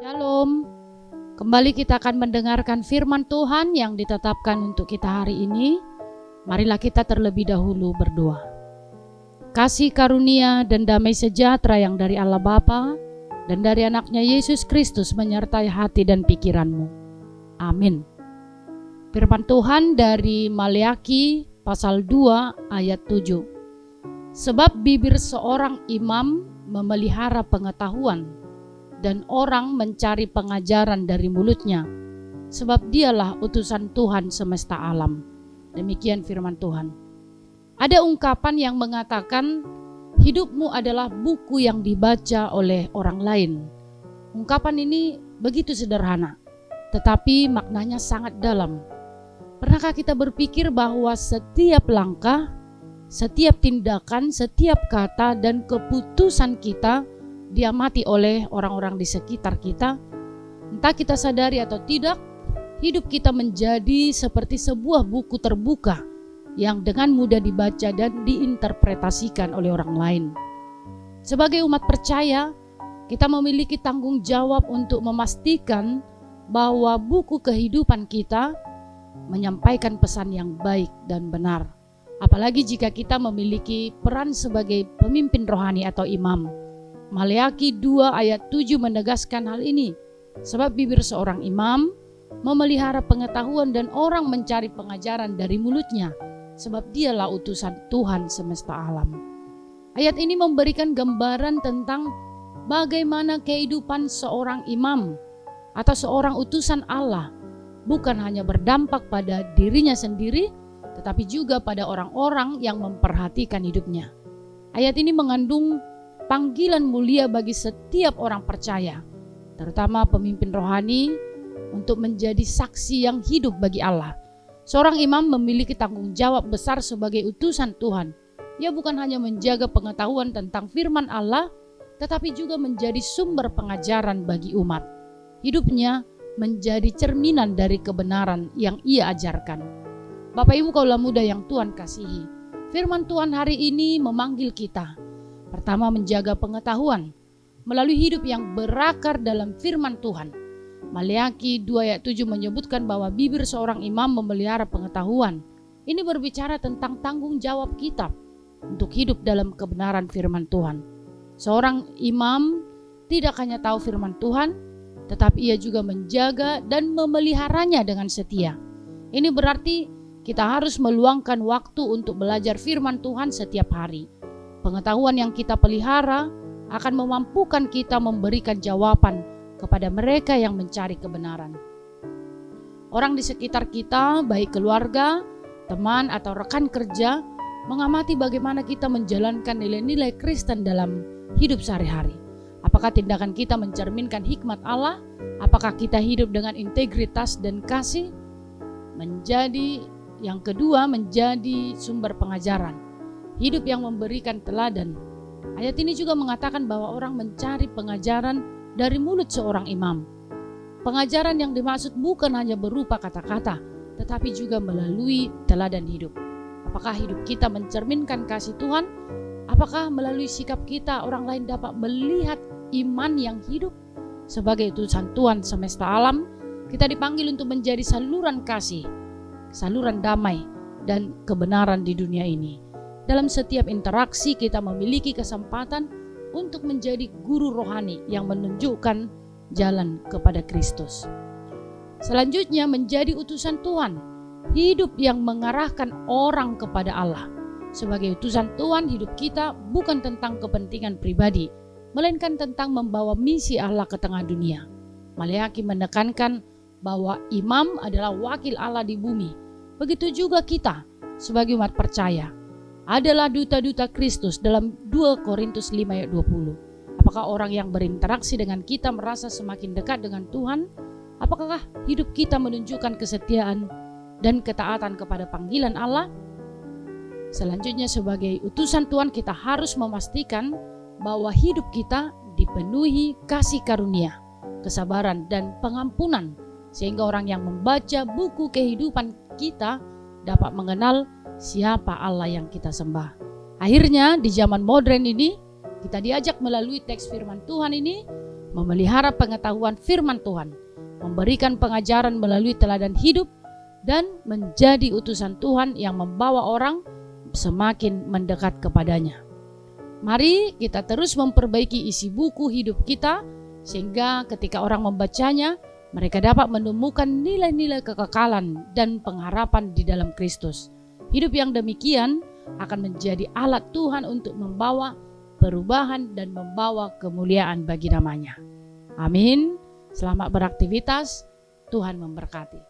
Shalom. Kembali kita akan mendengarkan firman Tuhan yang ditetapkan untuk kita hari ini. Marilah kita terlebih dahulu berdoa. Kasih karunia dan damai sejahtera yang dari Allah Bapa dan dari anaknya Yesus Kristus menyertai hati dan pikiranmu. Amin. Firman Tuhan dari Maleakhi pasal 2 ayat 7. Sebab bibir seorang imam memelihara pengetahuan, dan orang mencari pengajaran dari mulutnya, sebab dialah utusan Tuhan semesta alam. Demikian firman Tuhan. Ada ungkapan yang mengatakan, hidupmu adalah buku yang dibaca oleh orang lain. Ungkapan ini begitu sederhana, tetapi maknanya sangat dalam. Pernahkah kita berpikir bahwa setiap langkah, setiap tindakan, setiap kata dan keputusan kita diamati oleh orang-orang di sekitar kita? Entah kita sadari atau tidak, hidup kita menjadi seperti sebuah buku terbuka yang dengan mudah dibaca dan diinterpretasikan oleh orang lain. Sebagai umat percaya, kita memiliki tanggung jawab untuk memastikan bahwa buku kehidupan kita menyampaikan pesan yang baik dan benar. Apalagi jika kita memiliki peran sebagai pemimpin rohani atau imam. Maleakhi 2 ayat 7 menegaskan hal ini. Sebab bibir seorang imam memelihara pengetahuan dan orang mencari pengajaran dari mulutnya, sebab dialah utusan Tuhan semesta alam. Ayat ini memberikan gambaran tentang bagaimana kehidupan seorang imam atau seorang utusan Allah bukan hanya berdampak pada dirinya sendiri, tetapi juga pada orang-orang yang memperhatikan hidupnya. Ayat ini mengandung panggilan mulia bagi setiap orang percaya, terutama pemimpin rohani, untuk menjadi saksi yang hidup bagi Allah. Seorang imam memiliki tanggung jawab besar sebagai utusan Tuhan. Ia bukan hanya menjaga pengetahuan tentang firman Allah, tetapi juga menjadi sumber pengajaran bagi umat. Hidupnya menjadi cerminan dari kebenaran yang ia ajarkan. Bapak Ibu kaula muda yang Tuhan kasihi, firman Tuhan hari ini memanggil kita. Pertama, menjaga pengetahuan melalui hidup yang berakar dalam firman Tuhan. Maleakhi 2 ayat 7 menyebutkan bahwa bibir seorang imam memelihara pengetahuan. Ini berbicara tentang tanggung jawab kita untuk hidup dalam kebenaran firman Tuhan. Seorang imam tidak hanya tahu firman Tuhan, tetapi ia juga menjaga dan memeliharanya dengan setia. Ini berarti kita harus meluangkan waktu untuk belajar firman Tuhan setiap hari. Pengetahuan yang kita pelihara akan memampukan kita memberikan jawaban kepada mereka yang mencari kebenaran. Orang di sekitar kita, baik keluarga, teman, atau rekan kerja, mengamati bagaimana kita menjalankan nilai-nilai Kristen dalam hidup sehari-hari. Apakah tindakan kita mencerminkan hikmat Allah? Apakah kita hidup dengan integritas dan kasih? Yang kedua, menjadi sumber pengajaran. Hidup yang memberikan teladan. Ayat ini juga mengatakan bahwa orang mencari pengajaran dari mulut seorang imam. Pengajaran yang dimaksud bukan hanya berupa kata-kata, tetapi juga melalui teladan hidup. Apakah hidup kita mencerminkan kasih Tuhan? Apakah melalui sikap kita orang lain dapat melihat iman yang hidup? Sebagai utusan Tuhan semesta alam, kita dipanggil untuk menjadi saluran kasih, saluran damai dan kebenaran di dunia ini. Dalam setiap interaksi kita memiliki kesempatan untuk menjadi guru rohani yang menunjukkan jalan kepada Kristus. Selanjutnya, menjadi utusan Tuhan, hidup yang mengarahkan orang kepada Allah. Sebagai utusan Tuhan, hidup kita bukan tentang kepentingan pribadi, melainkan tentang membawa misi Allah ke tengah dunia. Maleakhi menekankan bahwa imam adalah wakil Allah di bumi. Begitu juga kita sebagai umat percaya adalah duta-duta Kristus dalam 2 Korintus 5 ayat 20. Apakah orang yang berinteraksi dengan kita merasa semakin dekat dengan Tuhan? Apakah hidup kita menunjukkan kesetiaan dan ketaatan kepada panggilan Allah? Selanjutnya, sebagai utusan Tuhan kita harus memastikan bahwa hidup kita dipenuhi kasih karunia, kesabaran dan pengampunan, sehingga orang yang membaca buku kehidupan kita dapat mengenal siapa Allah yang kita sembah. Akhirnya di zaman modern ini kita diajak melalui teks firman Tuhan ini memelihara pengetahuan firman Tuhan, memberikan pengajaran melalui teladan hidup, dan menjadi utusan Tuhan yang membawa orang semakin mendekat kepadanya. Mari kita terus memperbaiki isi buku hidup kita, sehingga ketika orang membacanya, mereka dapat menemukan nilai-nilai kekekalan dan pengharapan di dalam Kristus. Hidup yang demikian akan menjadi alat Tuhan untuk membawa perubahan dan membawa kemuliaan bagi namanya. Amin. Selamat beraktivitas. Tuhan memberkati.